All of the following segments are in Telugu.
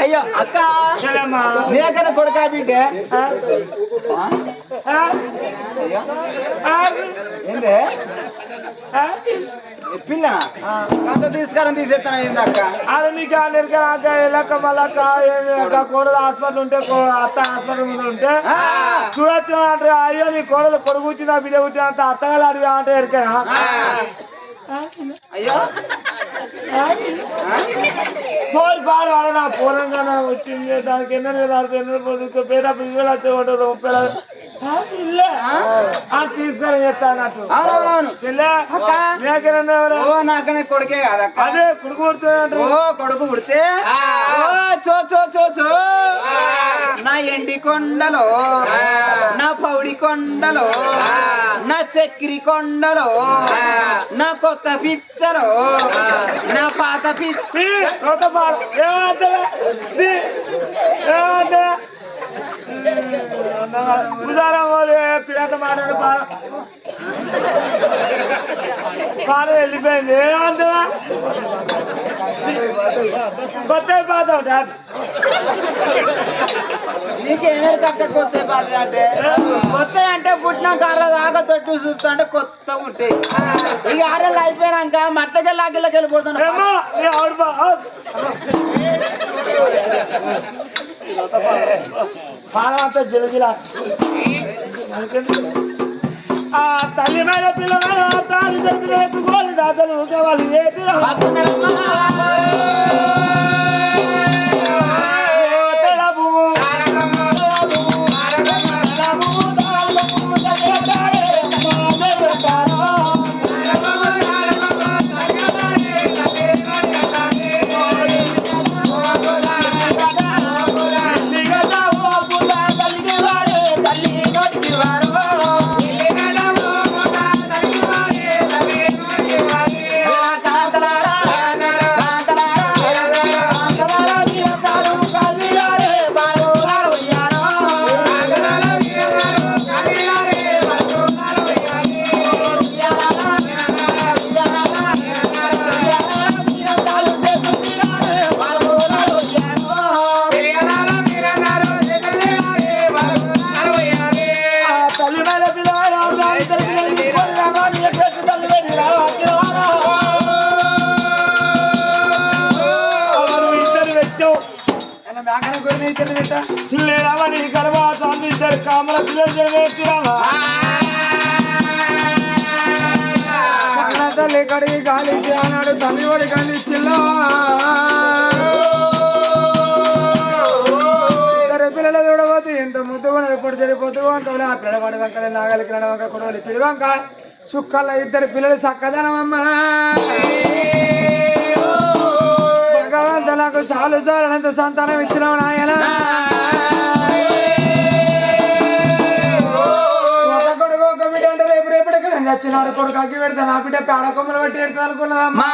అయ్యో అక్క నీకడ కొడుకా బిడ్డ ఏందే పిల్ల అంత తీసుకుని తీసేస్తాను ఏంది అక్క అది నీకు లెక్క మళ్ళక్క కోడలు హాస్పిటల్ ఉంటే అత్త హాస్పిటల్ ముందు ఉంటే చూడొచ్చు అంటే అయ్యో నీ కోడలు కొడుకు వచ్చిందా బిడ్డ వచ్చిందా అంత అత్తగారు అడిగా అంటే ఎరికనా అయ్యో పోరు పాడు వాడ నా పూర్వంగా వచ్చింది దానికి ఎన్నో పేట పిల్లలు వచ్చేవాడు 30 తీసుకొని చేస్తానట్టు నాకనే కొడుకే కాదక్క అదే కొడుకు పుడుతున్నట్టు కొడుకు పుడితే చో నా ఎండి కొండలో నా పౌడి కొండలో నా చక్కెరి కొండలో నా కొత్త పిచ్చలో నా పాత పిచ్చి పిల్లత మాట్లాడు పాలు వెళ్ళిపోయింది ఏమంటా కొత్త పాత నీకేమేరు కట్ట కొత్త పాత అంటే కొత్త అంటే పుట్టినాక దాకా తొట్టు చూపుతా అంటే కొత్త ఉంటాయి ఇక ఆరేళ్ళు అయిపోయినాక మట్టకెళ్ళి ఆగిళ్ళకి వెళ్ళిపోతాను పాలంతా జిలజిల తల్లి మీద పిల్ల మీద తాను తెలిపిన దాతలు వాళ్ళు ఏది లేరావని గర్భాత ఇద్దరు కామల పిల్లలు తల్లి కడిగి గాలి అన్నాడు తల్లి వాడి గాలి చిల్ల ఇద్దరు పిల్లలు చూడబోతు ఎంత ముద్దుగా ఎప్పుడు చెడిపోతూ అంత ఆ పిల్లవాడి వంక నాగలికి నడవంక కొడవలి పిడివంక సుక్కల ఇద్దరు పిల్లలు చక్కదనమమ్మా భగవంత నాకు చాలు చాలంత సంతానం ఇచ్చినావు నాయన ఒక కొడుకు ఒక బిడ్డ అంటే రేపు రేపటికి నేను చచ్చినాడు కొడుకు అగ్గి పెడతా నా బిడ్డ పేడ కొమ్మలు బట్టి పెడతా అనుకున్నదమ్మా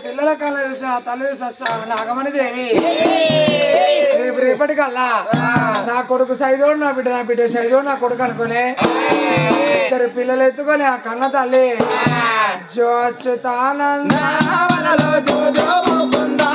పిల్లల కళ తల్లి నాగమణి దేవి రేపు రేపటికల్లా నా కొడుకు సైదోడు నా బిడ్డ సైదోడు నా కొడుకు అనుకునే ఇద్దరు పిల్లలు ఎత్తుకొని ఆ కన్న తల్లి జోచుతానందవలలో జోజో ముకుందా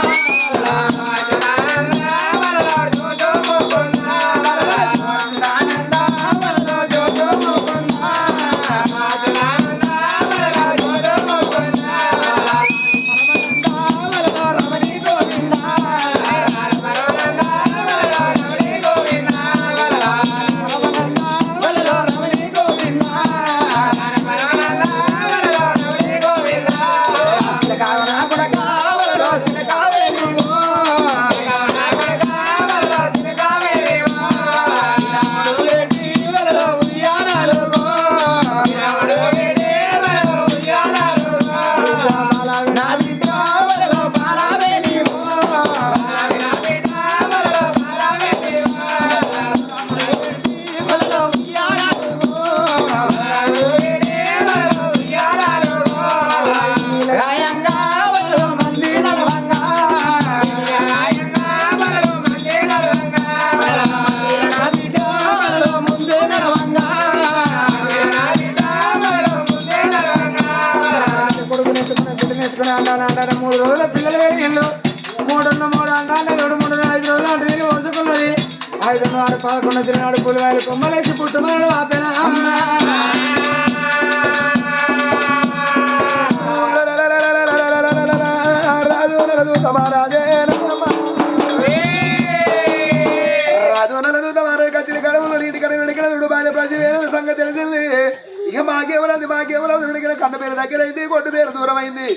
వేసుకుని అంటాను 3 రోజుల పిల్లలు వెళ్ళిండు 3 అంటాను 3 5 రోజులు అంటే నీళ్ళు పోసుకున్నది 5 6 11 తిరిగినాడు పులివాయలు కొమ్మలేసి పుట్టుమన్నాడు ఆపేనా రాజు నలదు తమారాజే రాజు నలదు తమారే గతిని గడవలు నీటి కడవి వెడికడు భార్య ప్రజవేల సంగతి తెలిసింది ఇక మాకేమన్నది వెడికిన కన్న పేరు దగ్గర అయింది కొట్టు పేరు దూరం అయింది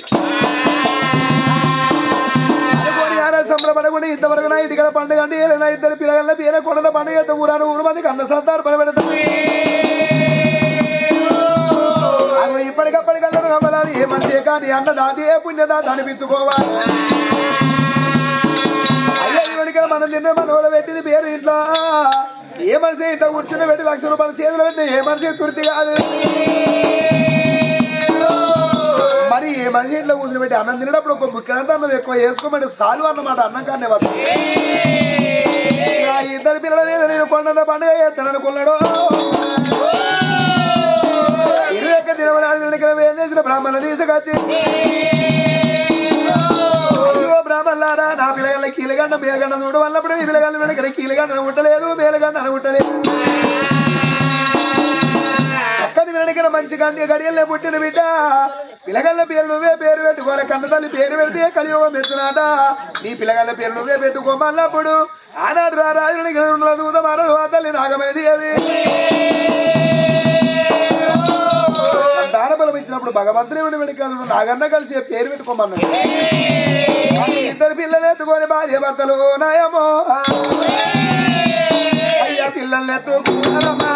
సంబరపడకుండా ఇంతవరకు నా ఇంటికల పండుగ అంటే ఏదైనా 2 పిల్లల పేర కొండ పండుగ ఊరాను ఊరు మందికి అన్న సంతారు పనిపెడతారు ఇప్పటికప్పటికల్లా నమ్మలాలి ఏ మనిషి కానీ అన్నదాన్ని ఏ పుణ్యదాన్ని అనిపించుకోవాలి అయ్యా మనం తిన్న మనోళ్ళు పెట్టింది పేరు ఇంట్లో ఏ మనిషి ఇంట్లో కూర్చుని పెట్టి 1,00,000 రూపాయలు చేతులు పెట్టి ఏ మనిషి తృప్తి కాదు మరి ఏ మనిషి ఇంట్లో కూర్చుని పెట్టి అన్నం తినేటప్పుడు ఒక ముఖ్యంత అన్నం ఎక్కువ వేసుకోమంటే చాలు అన్నమాట అన్నం కానీ వస్తుంది 2 పిల్లల మీద నేను కొండంత పండుగ చేస్తాను అనుకున్నాడు 21 దినవనాడు ఏం చేసిన బ్రాహ్మణులు తీసుకొచ్చి బ్రాహ్మణులారా నా పిల్లగాళ్ళ కీలగండ మేలగండ చూడు వల్లప్పుడు ఈ పిల్లగాళ్ళ వెనక కీలగండ ఉండలేదు మేలగండ ఉండలేదు అక్కడి వెనకన మంచి గడియల్లో పుట్టిన బిడ్డ పిల్లగాళ్ళ పేరు నువ్వే పేరు పెట్టుకోవాలి కన్న తల్లి పేరు పెడితే కలియుగం ఎత్తునాట నీ పిల్లగాళ్ళ పేరు నువ్వే పెట్టుకోమన్నప్పుడు ఆనాడు రాజునికి దూత మారదు ఆ తల్లి నాగమనేది అవి దానబలం ఇచ్చినప్పుడు భగవంతుని వెనుకలు నాగన్న కలిసి పేరు పెట్టుకోమన్నాడు 2 పిల్లలు ఎత్తుకొని భార్య భర్తలు నాయమో అయ్యా పిల్లల్ని ఎత్తుకున్నారమ్మా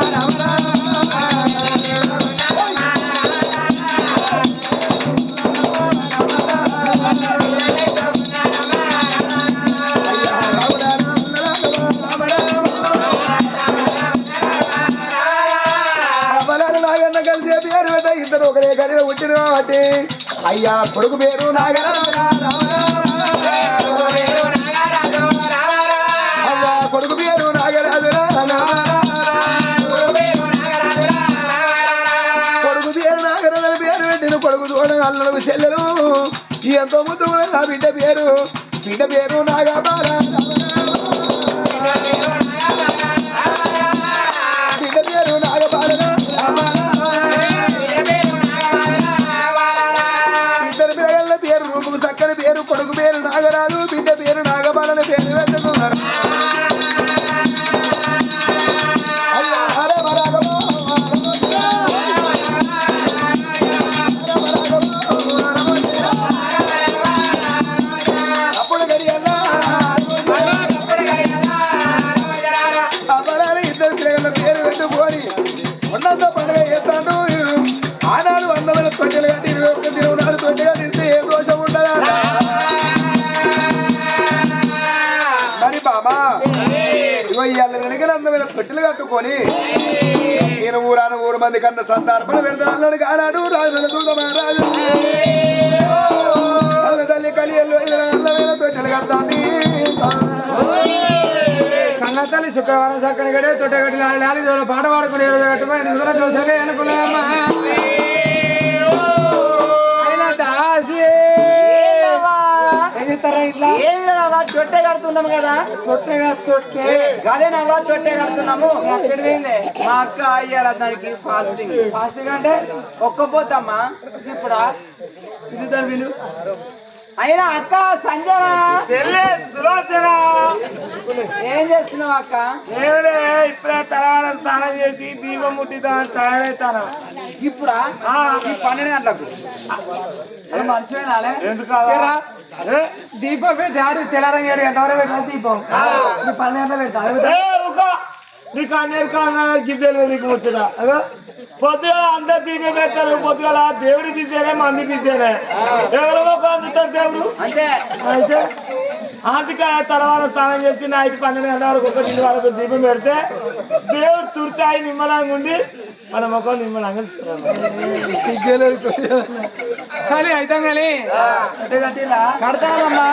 కలిసి పేరు పెట్ట 2 ఒకటే గదిలో పుట్టిన కాబట్టి అయ్యా కొడుకు పేరు నాగరాజు అయ్యా కొడుకు పేరు నాగరాజు కొడుకు పేరు నాగరాజు పేరు పెట్టిన కొడుకు చూడ అల్లడు చెల్లెలు ఎంతో ముందు నా బిడ్డ పేరు నాగబాల బిడ్డ పేరు నాగబాల పేరు రూపుకు చక్కని పేరు కొడుకు పేరు నాగరాజు బిడ్డ పేరు నాగబాలని పేరు పెట్టుకున్నారు అప్పుడు గడియల్లా 2 పిల్లల పేరు పెట్టుకొని ఉన్నంత పండుగ చేస్తాను ఆనాడు 100 తొట్టెలు కట్టి 21 దినవనాడు తొట్టెగా తీస్తే ఏ దోషం ఉండదా మరి బాబా ఇవాళ వెనకలు 100 తొట్టెలు కట్టుకొని నేను ఊరు మంది కన్నా సంతార్పణ పెడతాను అన్నాడు ఆనాడు రాజు మహారాజు తల్లి కలియల్లో 100 తొట్టెలు కడతాంది కన్న తల్లి శుక్రవారం చక్కని గడే తొట్టె కట్టి 4 పాట పాడుకుని కట్టుకుని చూసలే అనుకున్నామ్మా తొట్టె కడుతున్నాము కదా గదేనా తొట్టె కడుతున్నాము మా అక్క అయ్యాల దానికి ఫాస్టింగ్ అంటే ఒక్కపోతమ్మా ఇప్పుడా ఇది దాని విలు అయినా అక్క సంజన ఏం చేస్తున్నావు అక్క ఇప్పుడే తలవారం స్నానం చేసి దీపం ముట్టిదా తయారవుతాను ఇప్పుడా 12 గంటలకు మంచిగా ఎందుకు దీపం పెట్టి తెల్లారం 7 గంటల వరకు పెట్టిన దీపం 12 గంటలు పెడతా నీకు అన్నేరు గిద్దెలు నీకు వచ్చుదా పొద్దుగా అందరు దీపం పెడతారు పొద్దుగా దేవుడి పిచ్చేనే మంది పిచ్చేనే ఎవరో అందుతారు దేవుడు అంటే అయితే అందుకే తర్వాత స్నానం చేసి నైట్ 12 గంటల వరకు 1 వరకు దీపం పెడితే దేవుడు తుర్తాయి నిమ్మలంగా ఉండి మన ముఖం నిమ్మలంగా కానీ అయితే కానీ కడతానమ్మా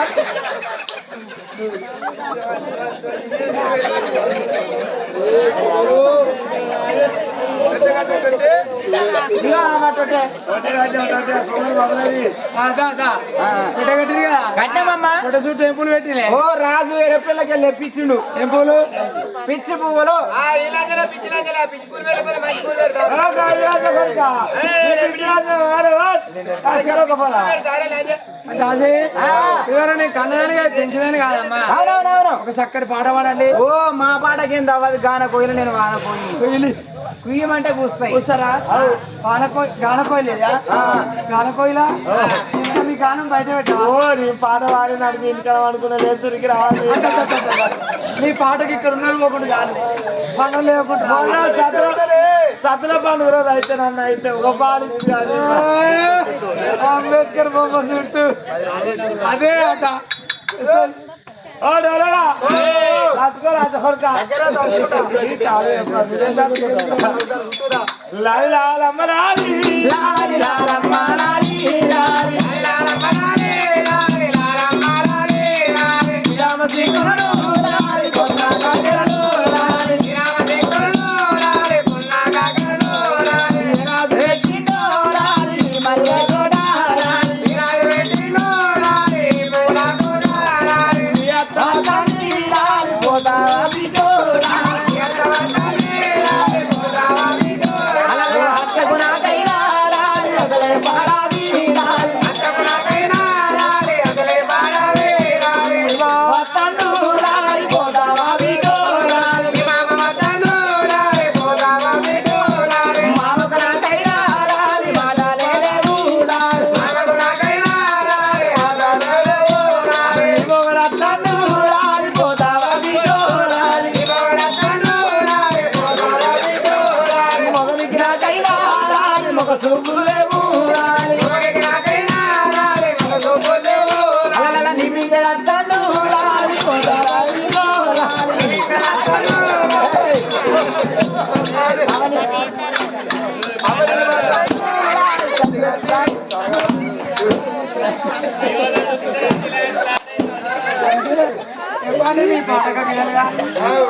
టెంపుల్ పెట్టిలే ఓ రాజు వేరే పిల్లకి వెళ్ళి పిచ్చిండు టెంపుల్ పిచ్చి పువ్వులు ఎవరైనా కన్నదాని పెంచదని కాదమ్మా అవునవునవును ఒక చక్కటి పాట పాడండి ఓ మా పాటకి ఏం తవ్వదు గాన కోయిలు నేను వాన కోయిలు కుయ్యమంటే కూస్తాయి చూస్తారా గానకోయిలేదా గానకోయిలా నీ గానం బయట పెట్టా నీ పాట వాడి నడిపి ఇంటికి అనుకున్న లేచుడికి రావాలి నీ పాటకి ఇక్కడ ఉన్నారు పోకుండా కాదు పనులు లేకుండా సతుల పండుగ రోజు అయితే నన్ను అయితే ఒక పాడి అంబేద్కర్ బొమ్మ చుట్టూ అదే అట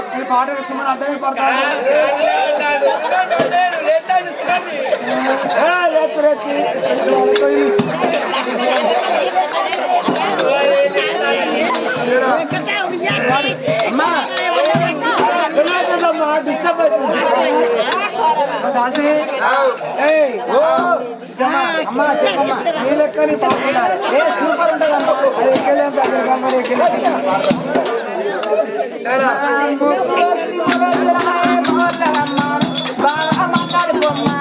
నీ పాట విషయం అర్థమే నీ లెక్క నీ పాట సూపర్ ఉంటుందమ్మా బాగా మాట్లాడుకోమ్మా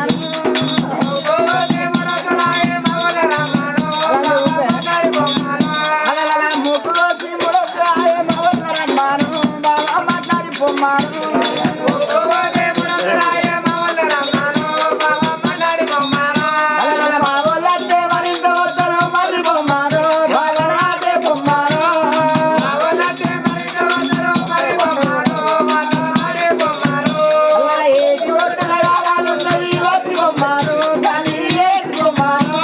ముక్కులో సిమ్ములో మవల్లరమ్మాను బాగా మాట్లాడిపోమ్మాను మా వాళ్ళంటే మరింత వద్దరు మరి బొమ్మాను వాళ్ళ నాటే బొమ్మాను ఏటి ఒడ్డున గారాలున్నది వచ్చి బొమ్మాను కానీ ఏటి బొమ్మాను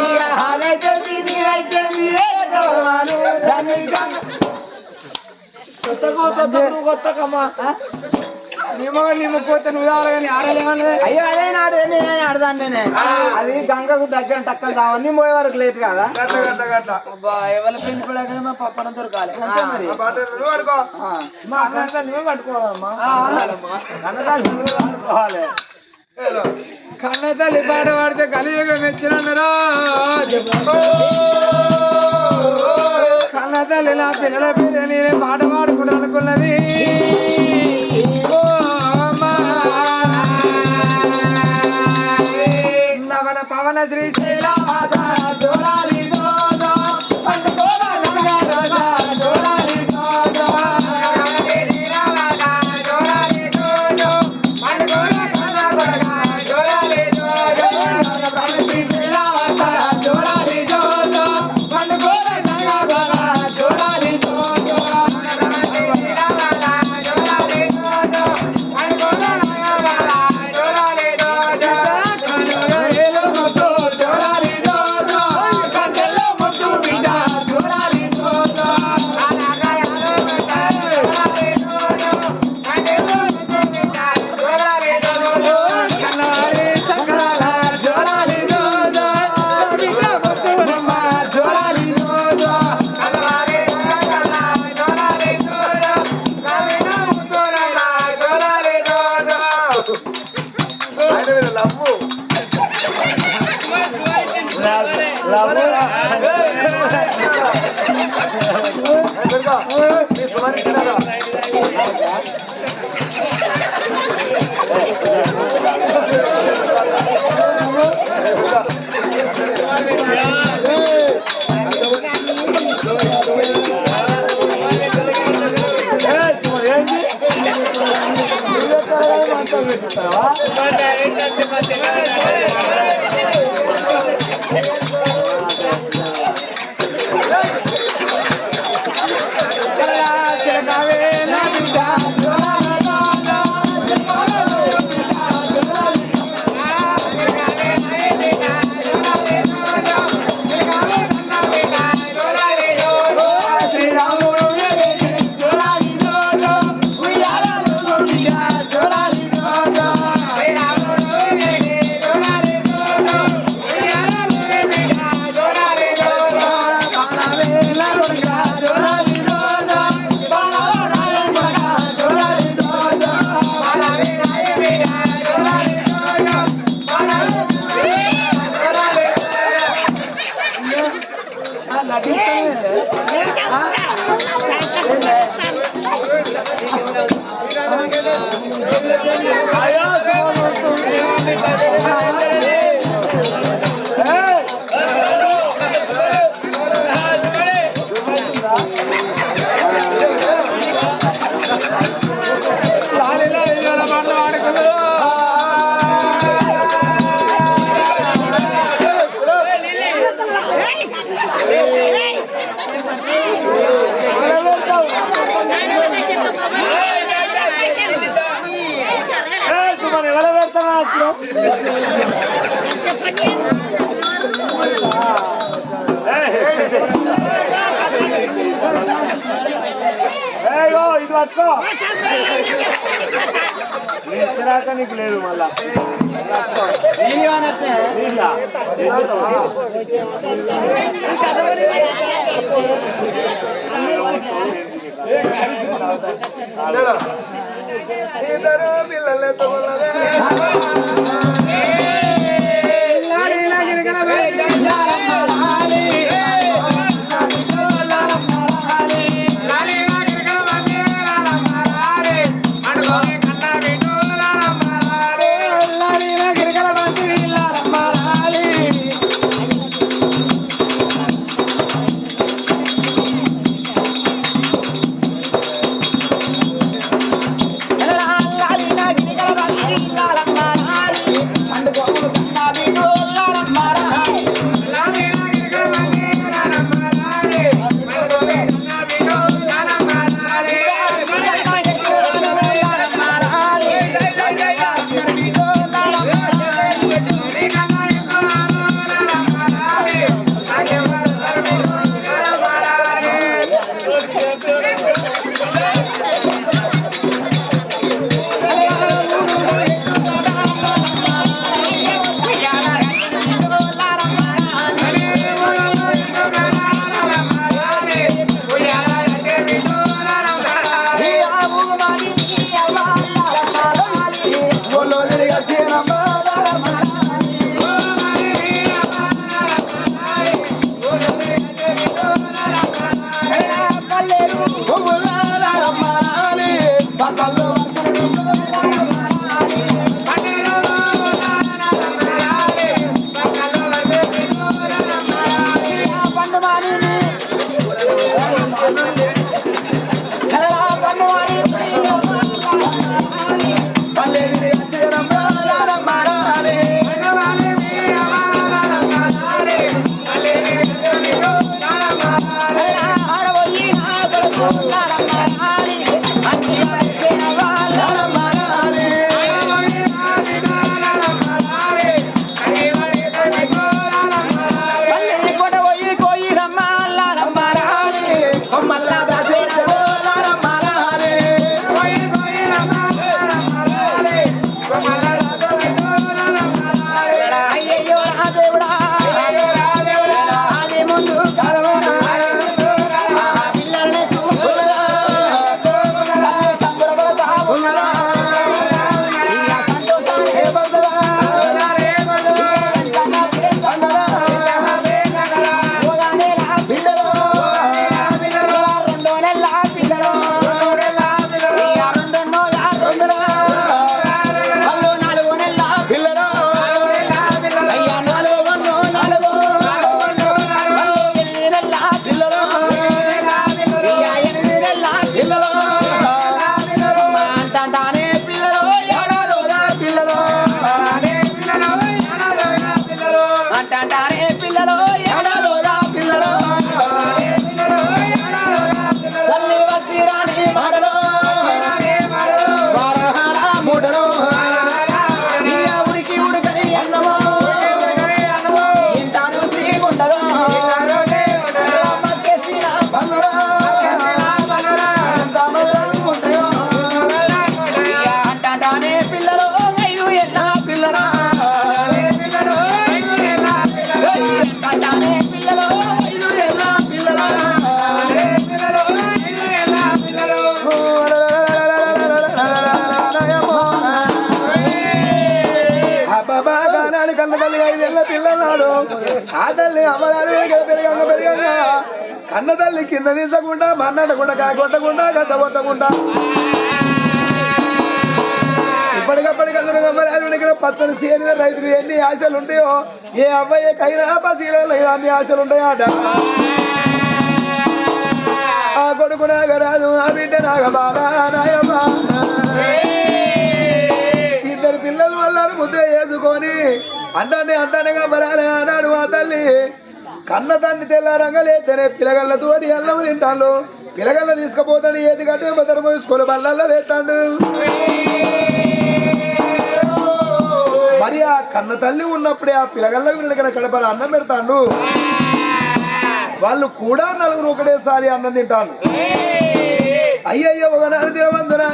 ఇక అదైతే నీదైతే నీదేమాను దాన్ని కొత్తకమ్మా నిమ్మపోతే నువ్వు కానీ ఆడలేమన్నా అయ్యో అదే నాడు నేనే ఆడదాను నేనే అది గంగకు దగ్గర టక్కన కావాలి పోయే వరకు లేట్ కదా ఎవరి పెళ్లి పడాక మా పప్పడం దొరకాలి అంతే మరి నువ్వే పట్టుకోవాలమ్మా కన్న తల్లి పాట పాడితే కలియుగ మెచ్చినరా కన్న తల్లి నా పిల్లల పేరు నేనే పాట పాడుకుంటా అనుకున్నది నవన పవన శ్రీ శ్రీరామాస జోలాలి జోజో పండుకోరా రాజా జోలాలి జోజో శ్రీరామాస జోలాలి జోజో పండుకోరా జోలాలి జోజో శ్రీ శ్రీరామాస జోలాలి జోజో పండుకోరా జోలాలి జోజో జోలాలి లవ్వు లవ్వు ఇది పట్టుకో నీకు లేదు మళ్ళా la la la la la la la la la la అబ్బాబా కానాడు కన్న తల్లి 5 ఏళ్ళ పిల్లన్నాడు ఆ తల్లి అమ్మడాలు పెరిగంగా కన్న తల్లి కింద తీసకుండా మన్నడకుండా కాయ కొట్టకుండా గద్ద కొట్టకుండా ఇప్పటికప్పటికల్లా అమ్మడాలు దగ్గర పచ్చని సేరిన రైతుకు ఎన్ని ఆశలు ఉంటాయో ఏ అబ్బాయికైనా పసిలో అన్ని ఆశలు ఉంటాయట ఆ కొడుకు నాగరాజు ఆ బిడ్డ నాగబాల నాయమ్మ ఇద్దరు పిల్లలు వల్ల ముద్ద వేసుకొని అంటానేగా మరాలే అన్నాడు ఆ తల్లి కన్న తండ్రి తెల్లారంగా లేతేనే పిల్లగళ్ళతోటి అల్లం తింటాడు పిల్లగల్ల తీసుకుపోతాడు ఏది కట్టే భద్రం తీసుకొని బల్లల్లో వేస్తాడు మరి ఆ కన్న తల్లి ఉన్నప్పుడే ఆ పిల్లగల్ల వీళ్ళకి కడపల అన్నం పెడతాడు వాళ్ళు కూడా నలుగురు ఒకటేసారి అన్నం తింటాను అయ్యయ్యో ఒకనాడు తినవందరా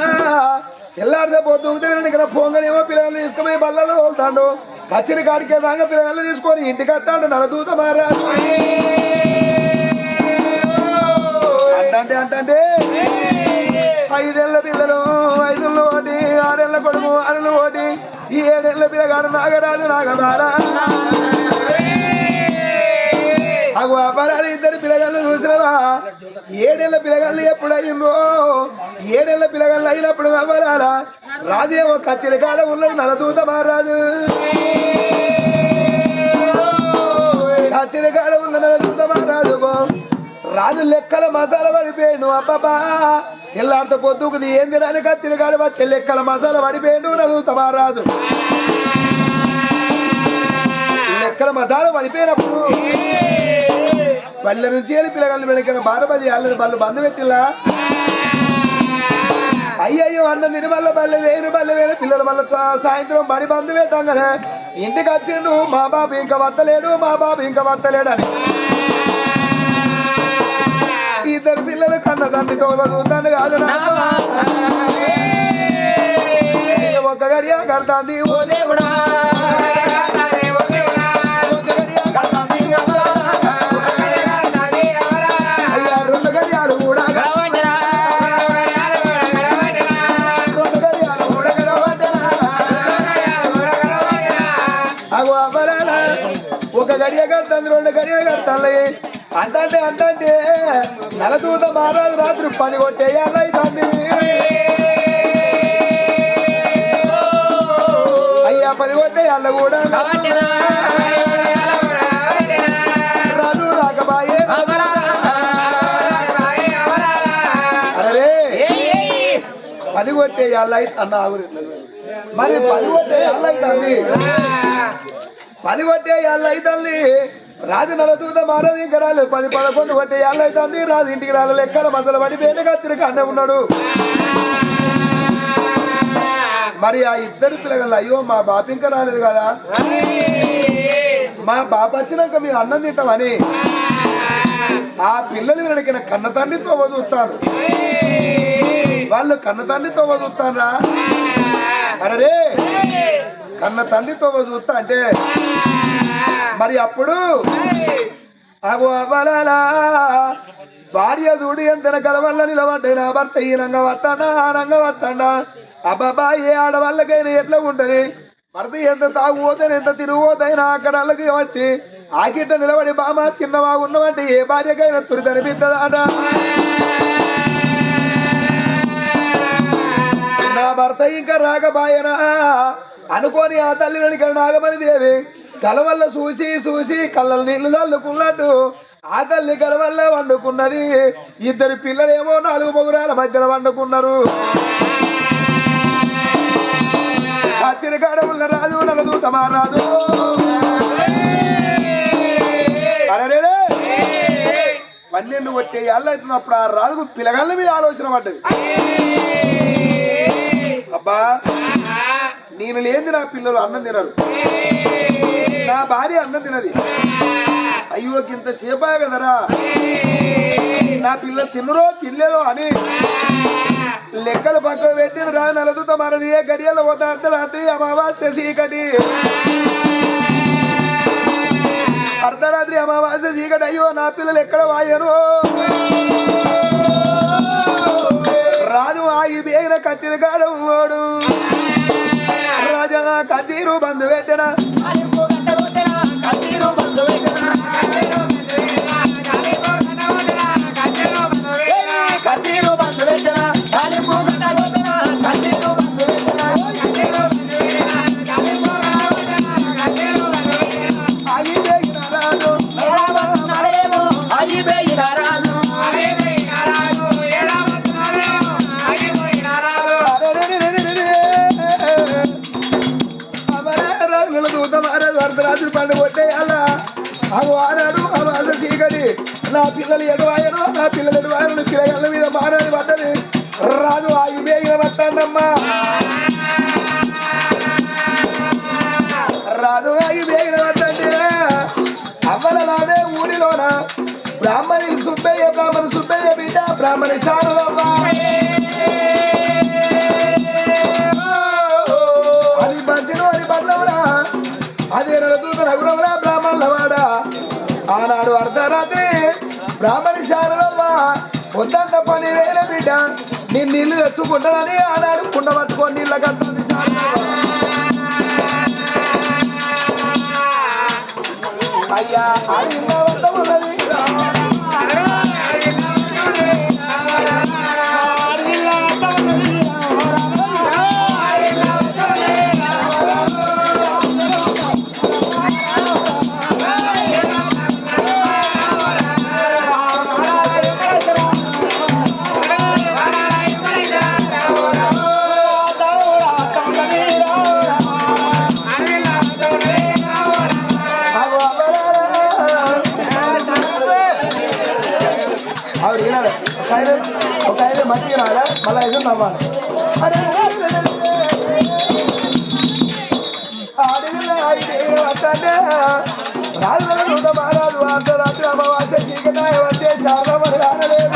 తెల్లారితే పోతూ ఇక్కడ పొంగనేమో పిల్లలు తీసుకుపోయి బల్లల్లో తోలుతాడు కచ్చిరి కాడికి రాగా పిల్లలు తీసుకొని ఇంటికి వస్తాడు నలదూత మహారాజు అంటే 5 ఏళ్ళ పిల్లలు 5 ఒకటి 6 ఏళ్ళ కొడుకు 6 ఒకటి ఈ 7 ఏళ్ళ పిల్లగాడు నాగరాజు నాగబాల అగు అపరాలు ఇద్దరు పిల్లగాళ్ళు చూసినవా 7 ఏళ్ళ పిల్లగాళ్ళు ఎప్పుడయ్యిందో 7 ఏళ్ళ పిల్లగాళ్ళు అయినప్పుడు అవ్వాలా రాజేమో కచ్చిరి కాడ ఉన్నాడు నలదూత మహారాజు కచ్చిరి కాడ ఉన్న నలదూత మహారాజుకు రాజు లెక్కల మసాలా పడిపోయాడు అబ్బాబా తెల్లారితో పొద్దుకుది ఏం తినాలి కచ్చిరి కాడ వచ్చే లెక్కల మసాలా పడిపోయాడు నలదూత మహారాజు లెక్కల మసాలా పడిపోయినప్పుడు పల్లె నుంచి వెళ్ళి పిల్లగాళ్ళు వెనక బారబది వాళ్ళది వాళ్ళు బంధు పెట్టిలా అయ్యయ్యో అన్నం తిని వల్ల బల్లె వేరు పిల్లల వల్ల సాయంత్రం బడి బంధు పెట్టాం కదా ఇంటికి వచ్చిండు మా బాబు ఇంకా వత్తలేడు అని ఇద్దరు పిల్లలు కన్న తండ్రి చూద్దాను కాదు ఒక గడియ కడతాంది ఓ దేవుడా ఒక గడియ కడతాంది 2 గడియలు కడతాయి అంటే నలదూత మహారాజు రాత్రి 10 కొట్టేయాలి అవుతుంది అయ్యా 10 కొట్టేయాల కూడా రాజు రాకబాయే అరే 10 కొట్టేయాలి అన్న ఆగురు మరి 10 కొట్టేయాలి అవుతుంది 10 కొట్టేయాలి అవుతుంది రాజు నలదూత మహారాజు ఇంకా రాలేదు 10, 11 కొట్టేయాలి అవుతుంది రాజు ఇంటికి రాలేదు లెక్కల మసలు పడి పేటగా తిరిగి అన్నే ఉన్నాడు మరి ఆ ఇద్దరు పిల్లలు అయ్యో మా బాప ఇంకా రాలేదు కదా మా బాప వచ్చినాక మేము అన్నం తింటామని ఆ పిల్లలు వెనకిన కన్న తండ్రితో వదులుతాను వాళ్ళు కన్న తండ్రితో వదులుతానరా అరే కన్న తండ్రితో వదులుతా అంటే మరి అప్పుడు అగో అవ్వాలా భార్య చూడు ఎంత కలవల్ల నిలబడ్డా నా భర్త ఈ రంగ వస్తాడా ఆ రంగ వస్తాడా అబ్బాబా ఏ ఆడవాళ్ళకైనా ఎట్లా ఉంటది భర్త ఎంత తాగుపోతే ఎంత తిరుగుపోతైనా అక్కడ వాళ్ళకి వచ్చి ఆకిట్ట నిలబడి బామా తిన్నవా ఉన్నవంటే ఏ భార్యకైనా తురితనిపిద్దదాట నా భర్త ఇంకా రాకబాయనా అనుకోని ఆ తల్లి వెనుక నాగమణి దేవి కలవల్ల చూసి కళ్ళ నీళ్లు చల్లుకున్నట్టు ఆ తల్లి కలవల్ల వండుకున్నది 2 పిల్లలేమో 4 పొగురాల మధ్యన వండుకున్నారు చిరకాడ ఉన్న రాజు నలదూత మహారాజు అరే 12 కొట్టే ఏళ్ళు అవుతున్నప్పుడు ఆ రాజుకు పిల్లగాళ్ళ మీద ఆలోచన పడ్డది అబ్బా నేను లేని నా పిల్లలు అన్నం తినరు నా భార్య అన్నం తినది అయ్యో ఇంత సేపా కదరా నా పిల్లలు తిన్నరో తినలేదో అని లెక్కలు పక్కన పెట్టి రా నలదూత మరది ఏ గడియలో పోతా అర్ధరాత్రి అమావాస్య చీకటి అర్ధరాత్రి అమావాస్య చీకటి అయ్యో నా పిల్లలు ఎక్కడ వాయను రాజు ఆగి బేగిన కచ్చిరి కాడ ఉన్నాడు రాజా కతీరు బంధు పెట్టిన కాలింపు గంట కొట్టిన కత్తిరు బంధు పెట్టిన కత్తిరు బంధు పెట్టిన కాలింపు గంట కొట్టిన కత్తిరు బంధు పెట్టిన ఆగిపోయిన రాజు నడేమో ఆగిపోయిన రాజు రాజుల దూత మహారాజు వరదరాజులు పండుగ కొట్టేయాల అవు ఆనాడు ఆ మాస చీకటి నా పిల్లలు ఎటువాయను నా పిల్లలు ఎటువాయను పిల్లగళ్ళ మీద మహారాజు పడ్డది రాజు ఆగిపోయిన వస్తాడమ్మా రాజు ఆగిపోయిన వద్దంటే అవ్వలలానే ఊరిలోన బ్రాహ్మణి సుబ్బయ్య బిడ్డ బ్రాహ్మణి శారదమ్మ అది బంతిను అది బంధమురా అది దూత రఘురముల బ్రాహ్మణుల వాడ ఆనాడు అర్ధరాత్రి బ్రాహ్మణి శారదమ్మ వద్దంత పని వేరే బిడ్డ నేను నీళ్లు తెచ్చుకుంటానని ఆనాడు కుండ పట్టుకొని నీళ్ళ కట్టుంది అయ్యా అది ఉన్నది ఒక ఆయన మంచిగా రాడా మళ్ళీ ఐదు నవ్వాలి రాజు మహారాజు అర్ధరాత్రి అమావాస్య చీకటాయ వచ్చే శారదమ్మ రానలేదు